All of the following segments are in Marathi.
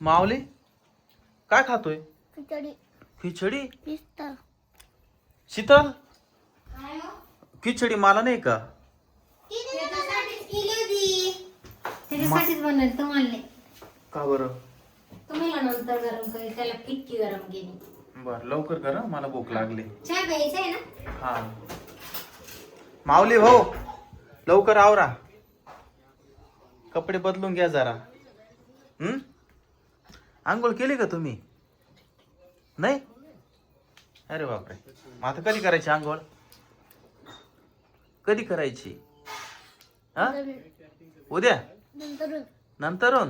माऊली काय खातोय? खिचडी. खिचडी? शीतल. शीतल खिचडी मला नाही का? त्याच्यासाठीच बनवलं तुम्हाला. का बरं? तुम्हाला नंतर गरम करेल, त्याला फिक्की गरम केली. बर लवकर कर हं, मला भूक लागली. चहा प्यायचा आहे ना? हा माऊली भाऊ लवकर आवरा, कपडे बदलून घ्या जरा. आंघोळ केली का तुम्ही? नाही? अरे बापरे, मग आता कधी करायची आंघोळ? कधी करायची? हा उद्या नंतरून?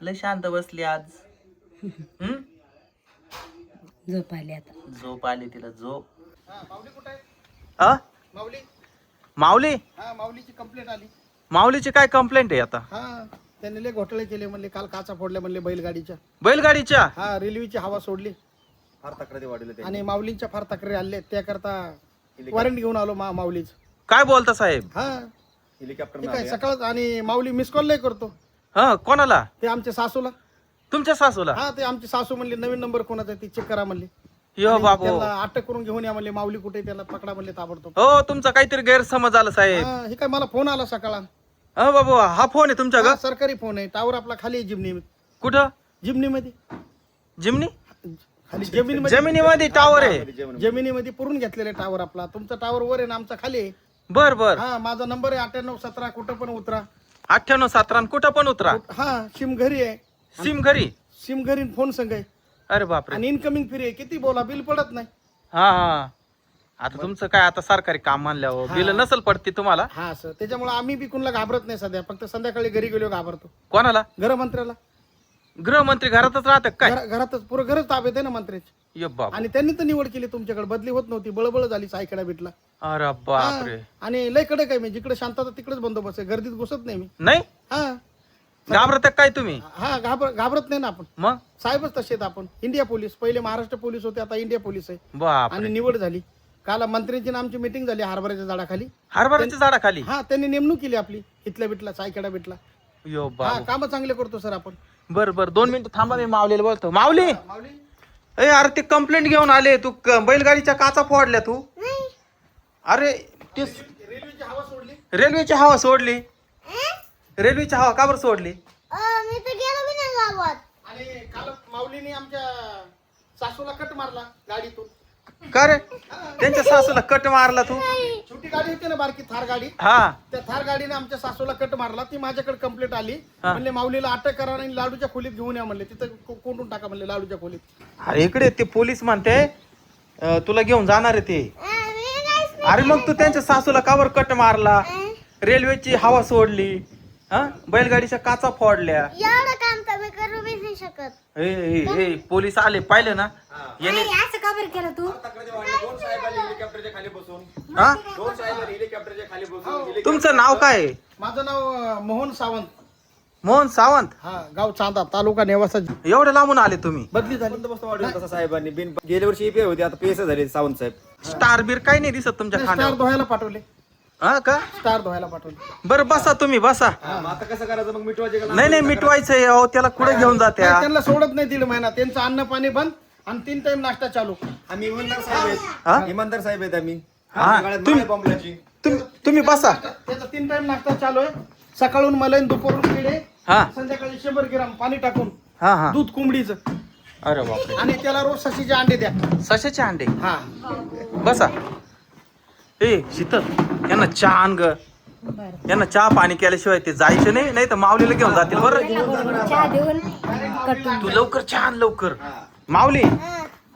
लय शांत बसली आज. झोप आली आता. झोप आली तिला, झोप. माऊली कुठे आहे? हा माऊली माऊली हा माऊलीची कंप्लेंट आली. माऊलीची काय कंप्लेंट आहे आता? हा त्यांनी लय घोटाळे केले म्हणले, काल काचा फोडल्या म्हणले बैलगाडीच्या. बैलगाडीच्या? हा रेल्वेची हवा सोडली फार तक्रारी वाढवल्या आणि माऊलींच्या फार तक्रारी आल्या, त्याकरता वॉरंट घेऊन आलो माऊलीच. काय बोलता साहेब? हा हेलिकॉप्टर ठीक आहे सकाळ. आणि माऊली मिस कॉल लय करतो. हा कोणाला? ते आमच्या सासूला. तुमच्या सासूला? हा ते आमची सासू म्हणली नवीन नंबर कोणाचा ती चेक करा म्हणली. यो आणि बाबू, त्याला अटक करून घेऊन या म्हणले. माऊली कुठे आहे? त्याला पकडा म्हणले ताबडतोब. हो तुमचा काहीतरी गैरसमज आला साहेब. हा हे काय मला फोन आला सकाळ. हो बाबू, हा फोन आहे तुमच्या का? सरकारी फोन आहे. टावर आपला खाली आहे जिमनी. कुठं? जिमनीमध्ये जिमनी? खाली जमिनीमध्ये. जमिनीमध्ये टावर आहे? जमिनीमध्ये पुरून घेतलेले टावर आपला. तुमचा टावर वर आहे ना, आमचा खाली आहे. बर बर. हा माझा नंबर आहे 9817. कुठं पण उतरा. 9817 कुठं पण उतरा. हा सिम घरी आहे. सिम घरी? सिम घरी फोन संग आहे. अरे बापरे. आणि इनकमिंग फ्री आहे. किती बोला बिल पडत नाही. हा हा, आता तुमचं काय आता सरकारी काम मानल्यावर हा. बिल नसल पडते तुम्हाला? हा सर, त्याच्यामुळे आम्ही बी कुणाला घाबरत नाही सध्या. फक्त संध्याकाळी घरी गेलो घाबरतो. कोणाला? गृहमंत्र्याला. गृहमंत्री घरातच राहतात काय? घरातच पुरं घरच ताब्यात आहे ना मंत्र्याची. ये बाप. आणि त्यांनी तर निवड केली तुमच्याकडे. बदली होत नव्हती. बळबळ झाली सायकडा भेटला. अरे बापरे. आणि लय कडक आहे मी. जिकडे शांतता तिकडेच बंदोबस्त आहे. गर्दीत घुसत नाही मी. नाही हा घाबरत काय तुम्ही? हा घाबरत नाही ना आपण. मग साहेबच तसे आहेत आपण. India police. पहिले महाराष्ट्र पोलीस होते, आता इंडिया पोलीस आहे. बाप. आणि निवड झाली. काल मंत्र्यांची ना आमची मीटिंग झाली हरभऱ्याच्या झाडाखाली. हरभऱ्याच्या झाडाखाली? हा त्यांनी नेमणूक केली आपली. इथल्या बिटला सायकडा बिटला. यो हा बाप. काम चांगले करतो सर आपण. बर बर, 2 मिनिटं थांबा, मी माऊलीला बोलतो. माऊली माऊली ए, अरे ते कंप्लेंट घेऊन आले. तू बैलगाडीच्या काचा फोडल्या तू. अरे ते रेल्वेची हवा सोडली. रेल्वेची हवा सोडली. रेल्वेची हवा का बरं सोडली? मी तर गेलो बी नाही गावात. आणि काल माऊलीने आमच्या सासूला कट मारला गाडीतून. का रे? त्यांच्या सासूला कट मारला तू? छोटी गाडी होती ना, बारकी थार गाडी. हा त्या थार गाडीने आमच्या सासूला कट मारला. ती माझ्याकडे कंप्लेंट आली. म्हणले माऊलीला अटक करा आणि लाडूच्या खोलीत घेऊन या म्हणले. तिथं कोंडून टाका म्हणले लाडूच्या खोलीत. अरे इकडे ते पोलीस म्हणते तुला घेऊन जाणार आहे ते. अरे मग तू त्यांच्या सासूला का बरं कट मारला? रेल्वेची हवा सोडली, हा बैलगाडीच्या काचा फोडल्या. एवढं काम तर मी करू बी नाही शकत. ए पोलीस आले पाहिलं ना? याने असं का बरं केलं तू? तक्रारी वाढल्या. 2 साहेब आले हेलिकॉप्टरच्या खाली बसून. हा 2 साहेब आले हेलिकॉप्टरच्या खाली बसून. तुमचं नाव काय आहे? माझं नाव मोहन सावंत. मोहन सावंत. हा गाव चांदा, तालुका नेवासा. एवढे लांबून आले तुम्ही? बदली झाली. बंदोबस्त वाढवला तसा साहेबांनी. गेल्या वर्षी EPI होते, आता PS झाले सावंत साहेब. स्टार बीर काही नाही दिसत तुमच्या स्टार खाण्यावर. धुवायला पाठवले. हा का? स्टार धुवायला पाठवले. बरं बसा तुम्ही, बसा. मग आता कसं करायचं मग? मिटवायचे का? नाही मिटवायचंय. अहो त्याला कुठे घेऊन जात्या? त्यांना सोडत नाही 1.5 महिना. त्यांचं अन्न पाणी बंद आणि 3 टाइम नाश्ता चालू. आम्ही इमानदार साहेब हा? आहेत. इमानदार साहेब आहेत आम्ही. हा, गळ्यात तुम्ही- माळ बॉम्बलाची. तुम्ही बसा. त्याचा 3 टाइम नाश्ता चालू आहे. सकाळून मलईन, दुपारून किडे, हा संध्याकाळी 100 ग्राम पाणी टाकून हा हा. दूध कोंबडीचं. अरे बापरे. आणि त्याला रोज सशीचे अंडे द्या. सशाचे अंडे? हा बसा. ए शीतल, यांना चहा आण ग. यांना चहा पाणी केल्याशिवाय ते जायचं नाही, नाही तर माऊलीला घेऊन जातील. बरं चहा देऊन कटून तू लवकर चहा आण लवकर. माऊली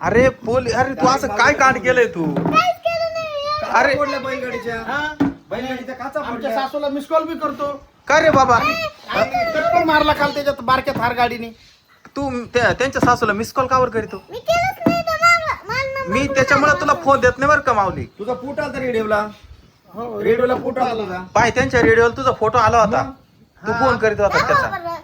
अरे अरे तू असं काय कांड केलंय तू? काहीच केलं नाही. अरे फोडल्या बैलगाडीच्या. हा बैलगाडीच्या काचा आमच्या फोडल्या. सासूला मिस कॉल बी करतो. का रे बाबा? आणि कट पण मारला काल त्याच्यात बारक्या थार गाडीने. तू त्यांच्या सासूला मिस कॉल कावर करीतो? मी केलंच नाही तर मान मी त्याच्यामुळे तुला फोन देत नाही बरं का माऊली. तुझा फूट आला रेडिओला. हो रेडिओला फूट आला तुझा. पाय त्यांच्या रेडिओला तुझा फोटो आला होता. तू फोन करीत होता त्याचा.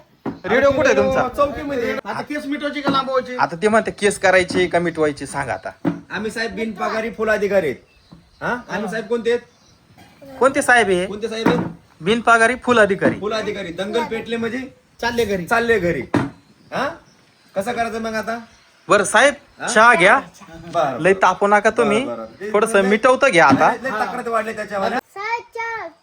रेडिओ कुठे आहे तुमचा? चौकीमध्ये. आता केस मिटवायची का लांबवायची? आता ते म्हणते केस करायची का मिटवायची सांगा आता. आम्ही साहेब बिनपगारी फुल अधिकारी आहेत. हा आम्ही साहेब कोणते आहेत? कोणते साहेब आहे? कोणते साहेब आहेत? बिनपगारी फुल अधिकारी. फुल अधिकारी. दंगल पेटले म्हणजे चालले घरी. चालले घरी. हा कसं करायचं मग आता? बरं साहेब चहा घ्या, बरं लय तापू नका तुम्ही, थोडस मिटवतं घ्या आता. लय तक्रार वाढले त्याच्यावर. साहेब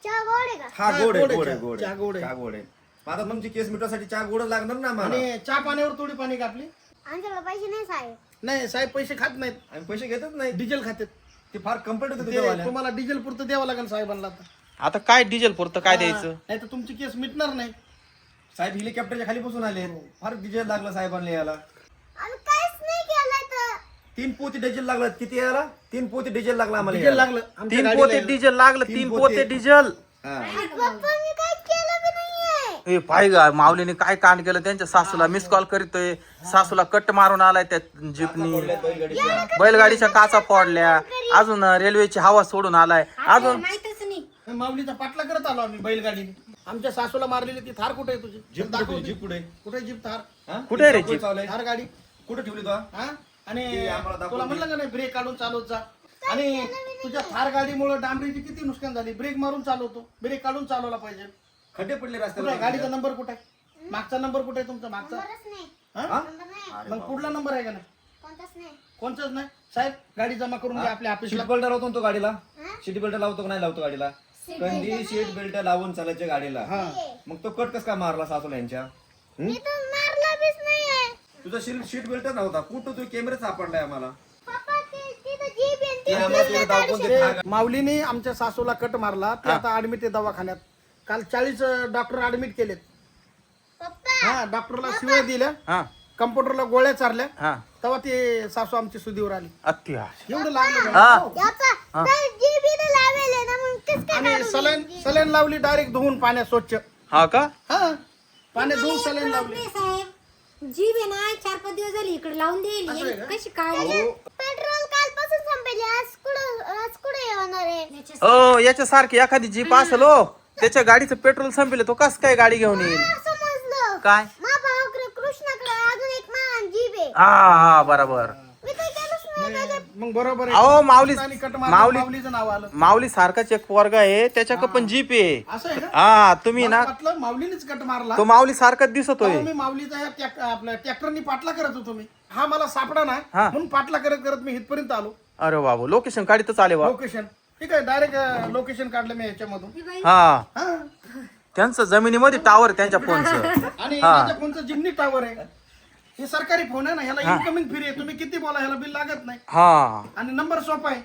चहा गोड आहे का? हा गोड आहे, गोड आहे, गोड आहे, चहा. गोड चहा आहे, गोड आहे. चहा गोड आहे. मग आता तुमची केस मिटवण्यासाठी चहा गोड लागणार ना मला. आणि चहा पाण्यावर थोडी पाणी का आपली? आमच्याकडे पैसे नाही साहेब. नाही साहेब पैसे खात नाहीत, आम्ही पैसे घेतच नाही. डिझेल खातात. ते फार कम्प्लीट होतं ते तुझ्यावाल्या. तुम्हाला डिझेल पुरतं द्यावं लागेल साहेबांना आता. आता काय डिझेल पुरतं काय द्यायचं? नाही तर तुमची केस मिटणार नाही. साहेब हेलिकॉप्टरच्या खाली बसून आले, फार डिझेल लागलं साहेबांना यायला. आम्ही काहीच नाही केलंय तर. 3 पोती डिझेल लागलं. किती यायला? 3 पोती डिझेल लागला आम्हाला डिझेल यायला. लागलं आमच्या 3 गाडीला पोते यायला. डिझेल लागलं, 3 पोते डिझेल. हा. पप्पा मी काहीच केलं बी नाहीये. ए पाय गा माऊलीने काय कांड केलं, त्यांच्या सासूला मिस कॉल करीतोय, सासूला कट मारून आलाय त्या जीपनी, बैलगाडीच्या काचा फोडल्या, अजून रेल्वेची हवा सोडून आलाय, अजून माहितच नाही. माऊलीचा पाटला करत आलो आम्ही बैलगाडीने. आमच्या सासूला मारलेली ती थार कुठे आहे तुझी? जीप दाखव कुठे? ती. जीप कुठे? कुठे जीप थार? हा? कुठे आहे रे जीप जीप? चालू आहे? थार गाडी कुठे ठेवली तू? हा? आणि ते आम्हाला दाखव तुला दे. म्हणलं का नाही ब्रेक काढून चालवत जा. आणि तुझ्या थार गाडीमुळे डांबरीची किती नुकसान झाली. ब्रेक मारून चालवतो, ब्रेक काढून चालवला पाहिजे. खड्डे पडले कुठे रस्त्याला. आहे? गाडीचा नंबर कुठे आहे? मागचा नंबर कुठे आहे तुमचा? मागचा नंबरच नाही. हा? नंबर नाही. मग पुढला नंबर आहे का नाही? कोणताच नाही. कोणताच नाही. साहेब गाडी जमा करून घ्या आपल्या ऑफिसला. सीट बेल्ट लावतो ना तो गाडीला? हा? सीट बेल्ट लावतो का नाही लावतो गाडीला? कधी सीट बेल्ट लावून चालायच्या गाडीला. हा. मग तो कट कस काय मारला सासूला यांच्या? मी तर मारला बीच नाहीये. तुझा सीट बेल्ट नव्हता. कुठं तू कॅमेरा सापडलाय आम्हाला? पप्पा तिथं जीप आहे. ते आम्हाला तुला दाखवून दे. ते माऊलीने आमच्या सासूला कट मारला. ते आता ऍडमिट आहे दवाखान्यात. काल 40 डॉक्टर ऍडमिट केलेत. पप्पा हा डॉक्टरला शिवाय दिल्या, हा कम्प्युटरला गोळ्या चारल्या, हा तेव्हा ते सासू आमची सुधीवर आली. अत्या एवढं लागलं हा मला. यापा तर जीप इथं लावेल ना मग किस काय आणि सलाईन लावली डायरेक्ट धुवून पाण्यात स्वच्छ. हा का? हा पाण्यात धुवून सलाईन लावली. नाही साहेब, जीव आहे ना 4-5 दिवस झाले इकडे लावून असं आहे देईल. का? कशी काढली? पेट्रोल कालपासून संपेल. आज कुठे होणार आहे? ओ याच्यासारखी एखादी जीप असेल हो, त्याच्या गाडीचं पेट्रोल संपले, तो कस काय गाडी घेऊन येईल? हा, समजलं. काय? मा भावाकडे कृष्णाकडे अजून एक महान जीप आहे. हा हा बरोबर. मी काय केलंच नाही. नाही, मग बरोबर अहो माऊली आणि कट मारला, माऊली माऊलीचं नाव आलं. माऊली सारखाच एक पोरगा आहे, त्याच्याकडे पण जीप आहे. असं आहे का? हा तुम्ही मला ना वाटलं माऊलीनेच कट मारला. तो माऊली सारखाच दिसतोय. तेव्हा मी माऊलीचा आपल्या ट्रॅक्टरनी पाटला करत होतो मी. हा मला सापडा ना हा. म्हणून पाटला करत करत मी इथपर्यंत आलो. अरे बाबू लोकेशन काढितच आले वा. लोकेशन ठीक आहे, डायरेक्ट लोकेशन काढलं मी याच्यामधून. हा हा. त्यांचं जमिनीमध्ये टावर त्यांच्या फोनचं. आणि हा. माझ्या फोनचं जिमनी टावर आहे. हे सरकारी फोन आहे ना, ह्याला इनकमिंग फ्री आहे. तुम्ही किती बोला ह्याला बिल लागत नाही. हा आणि नंबर सोपा आहे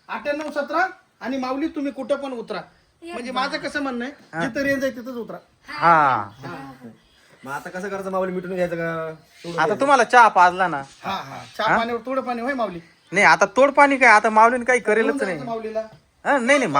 9817. आणि माऊली तुम्ही कुठं पण उतरा. म्हणजे माझं कसं म्हणणं आहे, जिथं रेंज आहे तिथंच उतरा. हा मग आता कसं करायचं माऊली मिटून घ्यायचं का? सोडून आता तुम्हाला चहा पाजला ना. हा हा चहा पाण्यावर थोडं पाणी होय माऊली. नाही आता तोड पाणी काय, आता माऊलीने काही घेऊन करेलच जायचं नाही. माऊलीला. हा, नाही नाही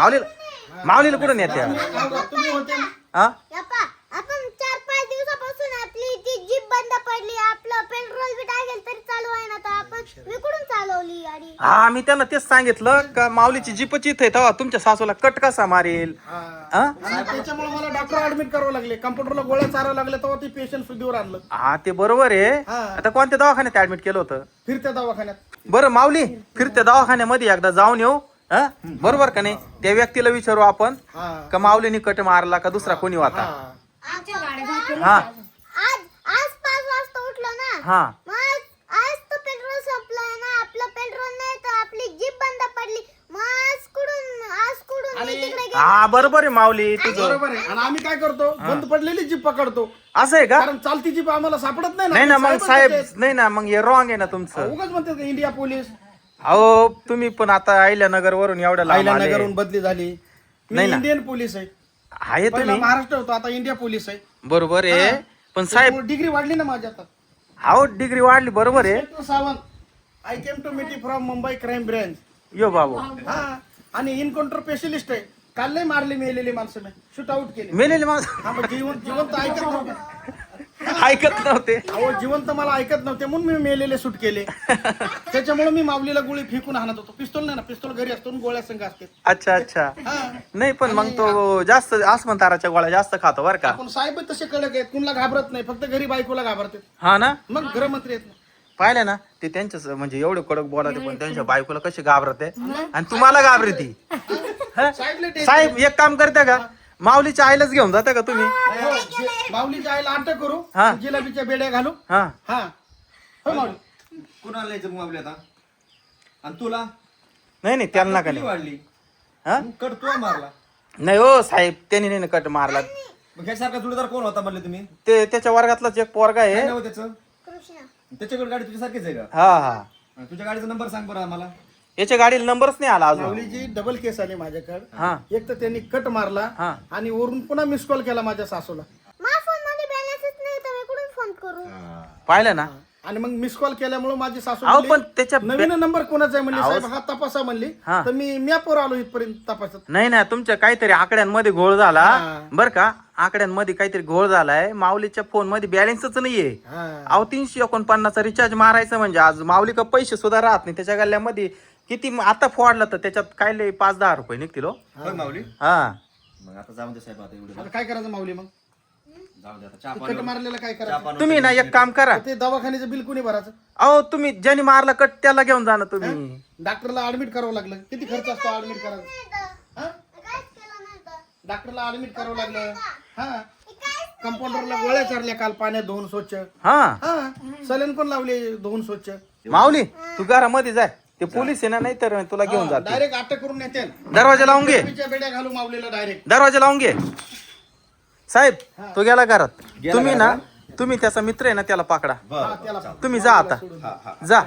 माऊलीला कुठं नेत्या? तुम्ही होते ना. हा यापा आपण 4-5 दिवसापासून आपली ती जीप बंद पडली. आपलं पेट्रोल बी टाकेल तरी चालू आहे ना. तर आपण विकडून चालवली गाडी. हा मी त्यांना तेच सांगितलं का माऊलीची जीपच इथे तेव्हा तुमच्या सासूला कट कसा मारेल. हा. हा आणि त्याच्यामुळे मला डॉक्टर ऍडमिट करावं लागले. कम्प्युटरला गोळ्या चारावं लागल्या तेव्हा ते पेशंट सुधीवर आणलं. हा ते बरोबर आहे. हा. आता कोणत्या दवाखान्यात ऍडमिट केलं होतं? फिरत्या दवाखान्यात. बरं माऊली फिरत्या दवाखान्यामध्ये एकदा जाऊन येऊ. हा बरोबर का नाही? त्या व्यक्तीला विचारू आपण हा का माऊलीने कट मारला का दुसरा कोणी होता. हा. आमच्या गाड्या जातील. हा आज 5 वाजता उठलो ना. हा मग आज तो पेट्रोल संपलाय ना. आपलं पेट्रोल नाही तर आपली जीप बंद पडली. मग आज कुठून मी तिकडे गेलो. हा बरोबर आहे माऊली तुझं. बरोबर आहे. आणि आम्ही काय करतो, बंद पडलेली जीप पकडतो. असं आहे का? कारण चालती जीप आम्हाला सापडत नाही नाही ना मग साहेबच साहेब, त्याचे आहेत. नाही ना मग हे रॉंग आहे ना तुमचं. उगाच म्हणतात का इंडिया पोलीस. अहो तुम्ही पण आता अहिल्यानगर वरून एवढ्या लांब आले. नगरहून बदली झाली. मी नाही ना. इंडियन पोलीस आहे. आहे पहिला तुम्ही महाराष्ट्र होतो, आता इंडिया पोलीस आहे. बरोबर आहे. पण साहेब डिग्री वाढली ना माझी आता. अहो डिग्री वाढली बरोबर आहे. Inspector Sawant, I came to meet from Mumbai crime branch. यो बाबू हा आणि इनकाउंटर स्पेशलिस्ट आहे. काल नाही मारली मेलेली माणसं मी शूट आउट केली. मेलेले माणसं हा मग जिवंत ऐकत नव्हते. ऐकत नव्हते. अहो जिवंत मला ऐकत नव्हते म्हणून मी मेलेले शूट केले. त्याच्यामुळे मी माऊलीला गोळी फेकून हाणत होतो. पिस्तोल नाही ना, पिस्तोल घरी असतो, गोळ्या संघ असते. अच्छा अच्छा. हा नाही पण मग तो जास्त आसमंताराच्या गोळ्या जास्त खातो बरं का. आपण साहेब तसे कडक आहेत, कुणाला घाबरत नाही, फक्त घरी बायकोला घाबरते. हा ना मग गृहमंत्री आहेत ना. पाहिलं ना ते त्यांच्याच म्हणजे एवढे कडक बोलाते पण त्यांच्या बायकोला कशी घाबरते आणि तुम्हाला घाबरती. साहेब लय साहेब एक काम करते का, माऊलीच्या आईलाच घेऊन जाता का तुम्ही? हो, माऊलीच्या आईला अटक करू हा. जिलाबीच्या बेड्या घालू. हा हा हो माऊली. कुणाला यायचं मग माऊली आता? आणि तुला नाही त्याला नका किती नाही. वाढली? हा कट तू मारला. नाही हो साहेब, त्यांनी नाही कट मारला. मग ह्यासारखा जुळदार कोण होता म्हणले तुम्ही? ते त्याच्या वर्गातलाच एक पोरगा काय आहे. नाव आहे त्याचं? कृष्णा. त्याच्याकडे गाडी तुझ्यासारखीच आहे का? हा हा आणि तुझ्या गाडीचा नंबर सांग बरं आम्हाला. याच्या गाडीला नंबरच नाही आला अजून. माऊलीची डबल केस आली माझ्याकडे. हा एक तर त्यांनी कट मारला हा. आणि वरून पुन्हा मिस कॉल केला माझ्या सासूला. माझ्या फोन मध्ये बॅलन्सच नाही तर मी कुठून फोन करू? पाहिलं ना. आणि मग मिस कॉल केल्यामुळे माझी सासू अहो म्हणली, पण त्याच्या नवीन नंबर कोणाचा आहे म्हणली. अहो, साहेब हा तपासा म्हणली. हा. तर मी मॅपवर आलो इथपर्यंत तपासत. नाही ना, तुमच्या काहीतरी आकड्यांमध्ये घोळ झाला हा. बर का. आकड्यांमध्ये काहीतरी घोळ झालाय. माऊलीच्या फोन मध्ये बॅलन्सच नाहीये. हा. अहो 349 रिचार्ज मारायचं म्हणजे आज माऊली का पैसे सुद्धा राहत नाही त्याच्या गल्ल्यामध्ये. किती आता फोडलं तर त्याच्यात काय लय 5-10 रुपये निघतील हो. होय माऊली. हा मग आता जाऊ दे साहेब, आता एवढे आता काय करायचं माऊली? मग जाऊ दे आता. चहा कट पाणी मारलेलं काय करायचं? तुम्ही ना एक काम करा. ते दवाखान्याचं बिल कोणी भरायचं? अहो तुम्ही ज्याने मारला कट त्याला घेऊन जा ना तुम्ही. डॉक्टरला ऍडमिट करावं लागलं. किती खर्च असतो ऍडमिट करायचा? हा? काहीच केलं नाही तर. डॉक्टरला ऍडमिट करावं लागलं. हा. कंपाऊंडरला गोळ्या चारल्या काल पाण्यात धुवून स्वच्छ. हा हा. सलन पण लावले धुवून स्वच्छ. माऊली तू घरामध्ये जाय. ते पोलीस आहे ना, नाही तर तुला घेऊन जाते. डायरेक्ट अटक करून येते. दरवाजा लावून घे. बेड्या घालू माऊलीला डायरेक्ट. दरवाजा लावून घे. साहेब तो गेला घरात. गेला तुम्ही ना घरात? तुम्ही त्याचा मित्र आहे ना त्याला पकडा. बरं, त्याला चालेल. तुम्ही जा आता हा हा जा.